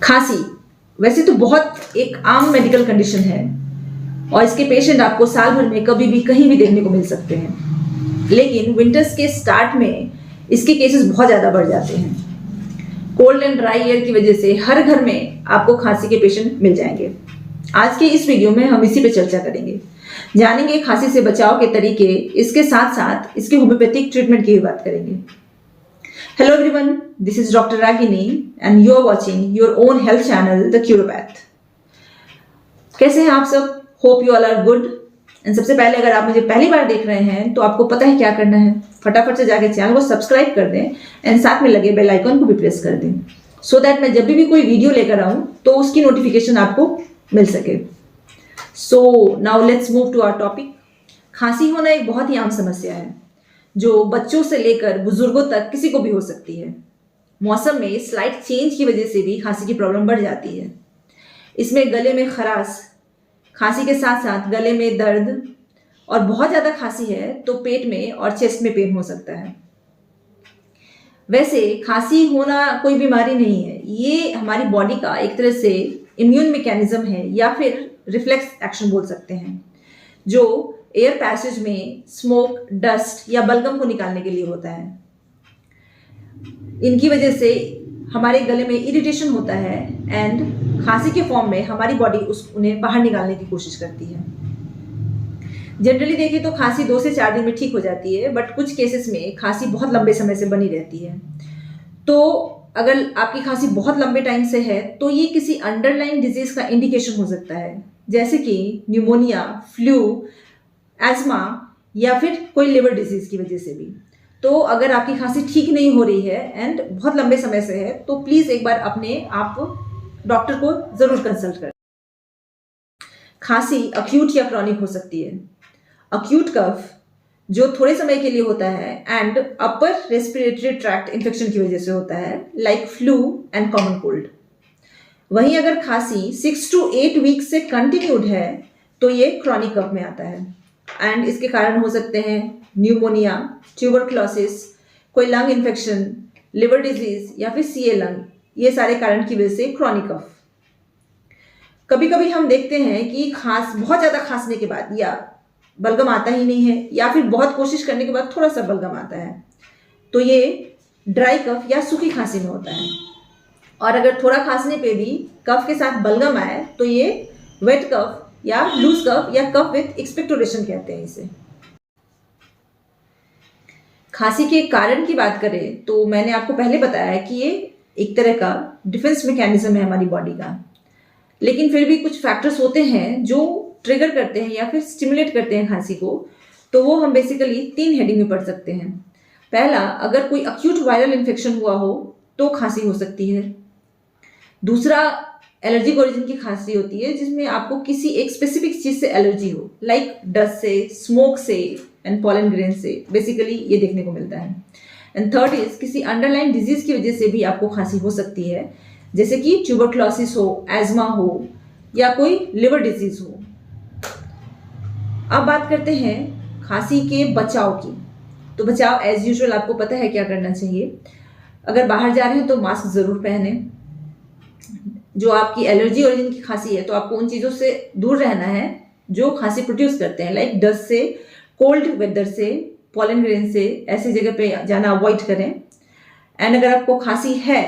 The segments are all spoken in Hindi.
खांसी वैसे तो बहुत एक आम मेडिकल कंडीशन है और इसके पेशेंट आपको साल भर में कभी भी कहीं भी देखने को मिल सकते हैं, लेकिन विंटर्स के स्टार्ट में इसके केसेस बहुत ज़्यादा बढ़ जाते हैं। कोल्ड एंड ड्राई एयर की वजह से हर घर में आपको खांसी के पेशेंट मिल जाएंगे। आज के इस वीडियो में हम इसी पे चर्चा करेंगे, जानेंगे खांसी से बचाव के तरीके, इसके साथ साथ इसके होम्योपैथिक ट्रीटमेंट की भी बात करेंगे। Hello everyone, this is Dr. Ragini and you are watching your own health channel, The Curopath. कैसे हैं आप सब? Hope you all are good. And सबसे पहले अगर आप मुझे पहली बार देख रहे हैं तो आपको पता है क्या करना है, फटाफट से जाके चैनल को सब्सक्राइब कर दें एंड साथ में लगे बेल आइकन को भी प्रेस कर दें सो दैट मैं जब भी कोई वीडियो लेकर आऊँ तो उसकी नोटिफिकेशन आपको मिल सके। So now let's move to our topic. खांसी होना एक बहुत ही आम समस्या है जो बच्चों से लेकर बुजुर्गों तक किसी को भी हो सकती है। मौसम में स्लाइट चेंज की वजह से भी खांसी की प्रॉब्लम बढ़ जाती है। इसमें गले में खराश, खांसी के साथ साथ गले में दर्द और बहुत ज़्यादा खांसी है तो पेट में और चेस्ट में पेन हो सकता है। वैसे खांसी होना कोई बीमारी नहीं है, ये हमारी बॉडी का एक तरह से इम्यून मैकेनिज्म है या फिर रिफ्लेक्स एक्शन बोल सकते हैं, जो एयर पैसेज में स्मोक, डस्ट या बलगम को निकालने के लिए होता है। इनकी वजह से हमारे गले में इरिटेशन होता है एंड खांसी के फॉर्म में हमारी बॉडी उन्हें बाहर निकालने की कोशिश करती है। जनरली देखें तो खांसी 2 से 4 दिन में ठीक हो जाती है, बट कुछ केसेस में खांसी बहुत लंबे समय से बनी रहती है। तो अगर आपकी खांसी बहुत लंबे टाइम से है तो ये किसी अंडरलाइन डिजीज का इंडिकेशन हो सकता है, जैसे कि न्यूमोनिया, फ्लू, एस्मा या फिर कोई लिवर डिजीज की वजह से भी। तो अगर आपकी खांसी ठीक नहीं हो रही है एंड बहुत लंबे समय से है तो प्लीज एक बार अपने आप डॉक्टर को जरूर कंसल्ट करें। खांसी अक्यूट या क्रॉनिक हो सकती है। अक्यूट कफ जो थोड़े समय के लिए होता है and upper respiratory tract infection की वजह से होता है, like flu and common cold. वहीं अगर खांसी 6 to 8 वीक्स से कंटिन्यूड है तो ये क्रॉनिक कफ में आता है एंड इसके कारण हो सकते हैं न्यूमोनिया, ट्यूबरक्लोसिस, कोई लंग इन्फेक्शन, लिवर डिजीज या फिर सीए लंग। ये सारे कारण की वजह से क्रॉनिक कफ। कभी कभी हम देखते हैं कि बहुत ज़्यादा खांसने के बाद या बलगम आता ही नहीं है या फिर बहुत कोशिश करने के बाद थोड़ा सा बलगम आता है, तो ये ड्राई कफ या सूखी खांसी में होता है। और अगर थोड़ा खांसने पे भी कफ के साथ बलगम आए तो ये वेट कफ या लूज कफ या कफ विथ एक्सपेक्टोरेशन कहते हैं इसे। खांसी के कारण की बात करें तो मैंने आपको पहले बताया कि ये एक तरह का डिफेंस मैकेनिज्म है हमारी बॉडी का, लेकिन फिर भी कुछ फैक्टर्स होते हैं जो ट्रिगर करते हैं या फिर स्टिमुलेट करते हैं खांसी को। तो वो हम बेसिकली 3 हेडिंग में पढ़ सकते हैं। पहला, अगर कोई अक्यूट वायरल इन्फेक्शन हुआ हो तो खांसी हो सकती है। दूसरा, एलर्जिक ओरिजिन की खांसी होती है जिसमें आपको किसी एक स्पेसिफिक चीज से एलर्जी हो, लाइक डस्ट से, स्मोक से एंड पॉलन ग्रेन से। बेसिकली ये देखने को मिलता है। एंड थर्ड इज, किसी अंडरलाइन डिजीज की वजह से भी आपको खांसी हो सकती है, जैसे कि ट्यूबरक्लोसिस हो, एज्मा हो या कोई लिवर डिजीज हो। अब बात करते हैं खांसी के बचाव की। तो बचाव एज यूजुअल आपको पता है क्या करना चाहिए। अगर बाहर जा रहे हैं तो मास्क जरूर पहने। जो आपकी एलर्जी ओरिजिन की खांसी है तो आपको उन चीज़ों से दूर रहना है जो खांसी प्रोड्यूस करते हैं, लाइक डस्ट से, कोल्ड वेदर से, पॉलन ग्रेन से। ऐसी जगह पे जाना अवॉइड करें। एंड अगर आपको खांसी है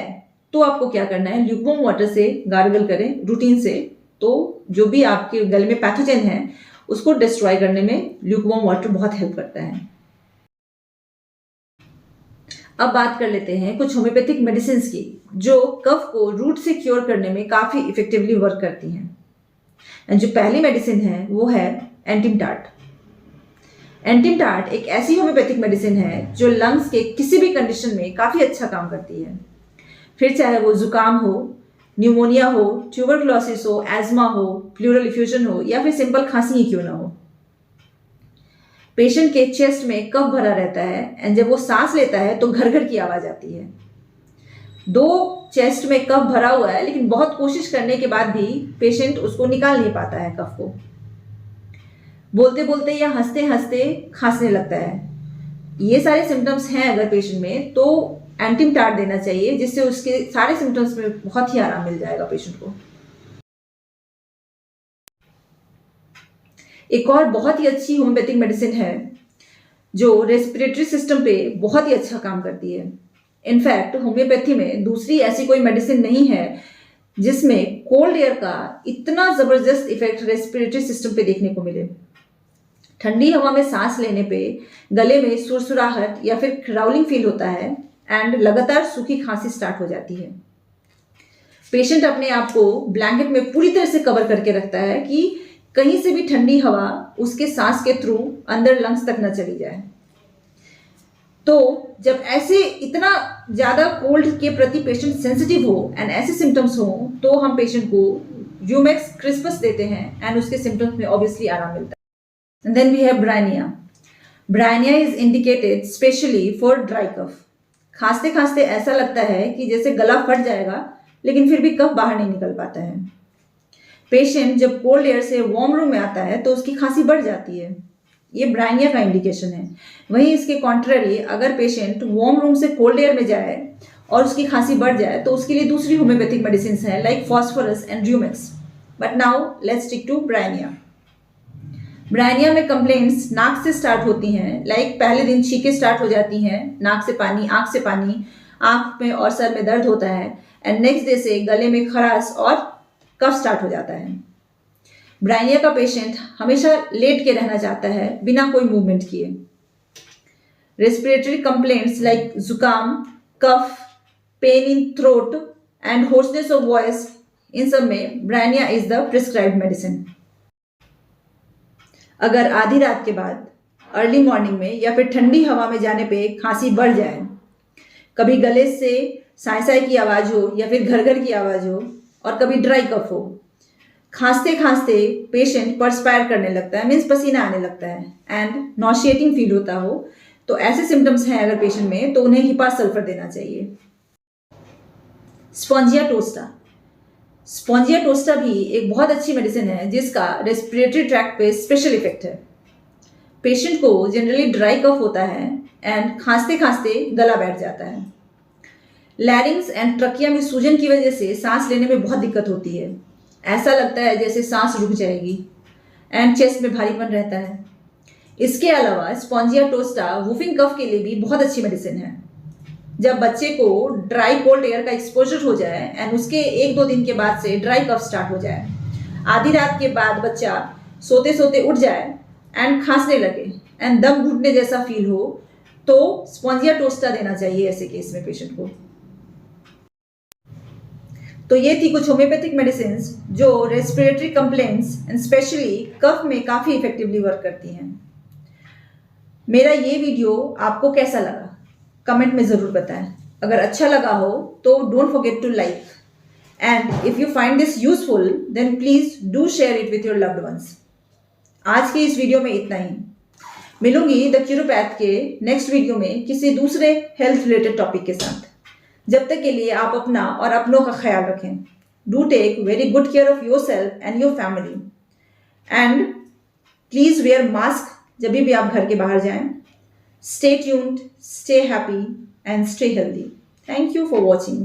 तो आपको क्या करना है, ल्यूकवार्म वाटर से गार्गल करें रूटीन से। तो जो भी आपके गले में पैथोजन है उसको डिस्ट्रॉय करने में ल्यूकवार्म वाटर बहुत हेल्प करता है। अब बात कर लेते हैं कुछ होम्योपैथिक मेडिसिन की जो कफ को रूट से क्योर करने में काफ़ी इफेक्टिवली वर्क करती हैं। एंड जो पहली मेडिसिन है वो है एंटिमटाट। एंटिमटाट एक ऐसी होम्योपैथिक मेडिसिन है जो लंग्स के किसी भी कंडीशन में काफ़ी अच्छा काम करती है। फिर चाहे वो जुकाम हो, न्यूमोनिया हो, ट्यूबरक्लोसिस हो, एज्मा हो, प्लूरल इफ्यूजन हो या फिर सिंपल खांसी ही क्यों ना हो। पेशेंट के चेस्ट में कफ भरा रहता है एंड जब वो सांस लेता है तो घर घर की आवाज आती है। दो चेस्ट में कफ भरा हुआ है लेकिन बहुत कोशिश करने के बाद भी पेशेंट उसको निकाल नहीं पाता है कफ को। बोलते बोलते या हंसते हंसते खांसने लगता है। ये सारे सिम्टम्स हैं अगर पेशेंट में तो एंटीमटार देना चाहिए, जिससे उसके सारे सिम्टम्स में बहुत ही आराम मिल जाएगा पेशेंट को। एक और बहुत ही अच्छी होम्योपैथिक मेडिसिन है जो रेस्पिरेटरी सिस्टम पे बहुत ही अच्छा काम करती है। इनफैक्ट होम्योपैथी में दूसरी ऐसी कोई मेडिसिन नहीं है जिसमें कोल्ड एयर का इतना जबरदस्त इफेक्ट रेस्पिरेटरी सिस्टम पे देखने को मिले। ठंडी हवा में सांस लेने पे गले में सुरसुराहट या फिर क्राउलिंग फील होता है एंड लगातार सूखी खांसी स्टार्ट हो जाती है। पेशेंट अपने आप को ब्लैंकेट में पूरी तरह से कवर करके रखता है कि कहीं से भी ठंडी हवा उसके सांस के थ्रू अंदर लंग्स तक न चली जाए। तो जब ऐसे इतना ज़्यादा कोल्ड के प्रति पेशेंट सेंसिटिव हो एंड ऐसे सिम्टम्स हो, तो हम पेशेंट को यूमेक्स क्रिस्पस देते हैं एंड उसके सिम्टम्स में ऑब्वियसली आराम मिलता है। And then we have Brineia. Brineia is indicated specially for dry cough. खांसते खांसते ऐसा लगता है कि जैसे गला फट जाएगा, लेकिन फिर भी कफ बाहर नहीं निकल पाता है। पेशेंट जब कोल्ड एयर से वार्म रूम में आता है तो उसकी खांसी बढ़ जाती है। ये ब्राइनिया का इंडिकेशन है। वहीं इसके कॉन्ट्ररी अगर पेशेंट वार्म रूम से कोल्ड एयर में जाए और उसकी खांसी बढ़ जाए तो उसके लिए दूसरी होम्योपैथिक मेडिसिन है like phosphorus and rumex. But now let's stick to bryonia. Bryonia में कंप्लेंट्स नाक से स्टार्ट होती हैं, लाइक पहले दिन छींकें स्टार्ट हो जाती हैं, नाक से पानी, आंख से पानी, आंख में और सर में दर्द होता है एंड नेक्स्ट डे से गले में खराश और कफ स्टार्ट हो जाता है। ब्राइनिया का पेशेंट हमेशा लेट के रहना चाहता है बिना कोई मूवमेंट किए। रेस्पिरेटरी कंप्लेंट्स लाइक जुकाम, cough, pain in throat and hoarseness of voice, इन सब में bryonia is the prescribed medicine. अगर आधी रात के बाद, अर्ली मॉर्निंग में या फिर ठंडी हवा में जाने पे खांसी बढ़ जाए, कभी गले से साय साय की आवाज़ हो या फिर घर घर की आवाज़ हो और कभी ड्राई कफ हो, खांसते खांसते पेशेंट परस्पायर करने लगता है, मीन्स पसीना आने लगता है एंड नॉशिएटिंग फील होता हो, तो ऐसे सिम्टम्स हैं अगर पेशेंट में तो उन्हें हिपा सल्फर देना चाहिए। स्पॉन्जिया टोस्टा। स्पॉन्जिया टोस्टा भी एक बहुत अच्छी मेडिसिन है जिसका रेस्पिरेटरी ट्रैक्ट पे स्पेशल इफेक्ट है। पेशेंट को जनरली ड्राई कफ होता है एंड खांसते खांसते गला बैठ जाता है। लैरिंग्स एंड ट्रकिया में सूजन की वजह से सांस लेने में बहुत दिक्कत होती है। ऐसा लगता है जैसे सांस रुक जाएगी एंड चेस्ट में भारीपन रहता है। इसके अलावा स्पॉन्जिया टोस्टा वूफिंग कफ के लिए भी बहुत अच्छी मेडिसिन है। जब बच्चे को ड्राई कोल्ड एयर का एक्सपोजर हो जाए एंड उसके 1-2 दिन के बाद से ड्राई कफ स्टार्ट हो जाए, आधी रात के बाद बच्चा सोते सोते उठ जाए एंड खांसने लगे एंड दम घुटने जैसा फील हो, तो स्पॉन्जिया टोस्टा देना चाहिए ऐसे केस में पेशेंट को। तो ये थी कुछ होम्योपैथिक मेडिसिन जो रेस्पिरेटरी कंप्लेंट्स एंड स्पेशली कफ में काफ़ी इफेक्टिवली वर्क करती हैं। मेरा ये वीडियो आपको कैसा लगा कमेंट में ज़रूर बताएं। अगर अच्छा लगा हो तो don't forget to like and if you find this useful then please do share it with your loved ones. आज की इस वीडियो में इतना ही। मिलूंगी द क्यूरोपैथ के नेक्स्ट वीडियो में किसी दूसरे हेल्थ रिलेटेड टॉपिक के साथ। जब तक के लिए आप अपना और अपनों का ख्याल रखें। Do take very good care of yourself and your family and please wear mask जब भी आप घर के बाहर जाएं। Stay tuned, stay happy and stay healthy. Thank you for watching.